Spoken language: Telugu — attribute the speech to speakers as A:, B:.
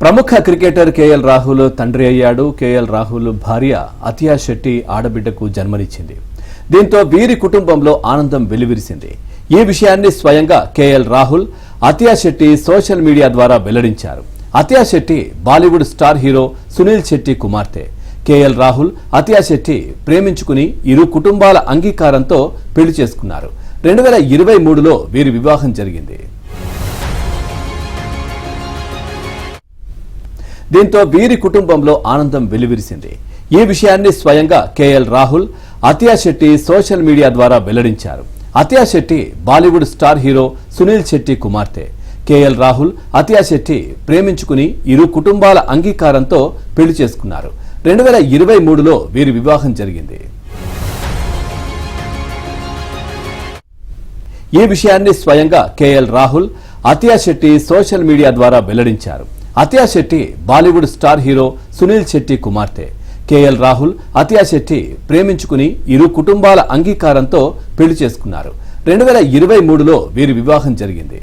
A: ప్రముఖ క్రికెటర్ కేఎల్ రాహుల్ తండ్రి అయ్యాడు. కేఎల్ రాహుల్ భార్య అతియా శెట్టి ఆడబిడ్డకు జన్మనిచ్చింది. దీంతో వీరి కుటుంబంలో ఆనందం వెల్లివిరిసింది. ఈ విషయాన్ని స్వయంగా కేఎల్ రాహుల్ అతియా శెట్టి సోషల్ మీడియా ద్వారా వెల్లడించారు. అతియా శెట్టి బాలీవుడ్ స్టార్ హీరో సునీల్ శెట్టి కుమార్తె. కేఎల్ రాహుల్ అతియా శెట్టి ప్రేమించుకుని ఇరు కుటుంబాల అంగీకారంతో పెళ్లి చేసుకున్నారు. 2023లో వీరి వివాహం జరిగింది. దీంతో వీరి కుటుంబంలో ఆనందం వెల్లివిరిసింది. ఈ విషయాన్ని స్వయంగా కేఎల్ రాహుల్ అతియా శెట్టి సోషల్ మీడియా ద్వారా వెల్లడించారు. అతియా శెట్టి బాలీవుడ్ స్టార్ హీరో సునీల్ శెట్టి కుమార్తె. కేఎల్ రాహుల్ అతియా శెట్టి ప్రేమించుకుని ఇరు కుటుంబాల అంగీకారంతో పెళ్లి చేసుకున్నారు. 2023లో వీరి వివాహం జరిగింది. ఈ విషయాన్ని స్వయంగా కేఎల్ రాహుల్ అతియా శెట్టి సోషల్ మీడియా ద్వారా వెల్లడించారు. అతియా శెట్టి బాలీవుడ్ స్టార్ హీరో సునీల్ శెట్టి కుమార్తె. కేఎల్ రాహుల్ అతియా శెట్టి ప్రేమించుకుని ఇరు కుటుంబాల అంగీకారంతో పెళ్లి చేసుకున్నారు. 2023లో వీరి వివాహం జరిగింది.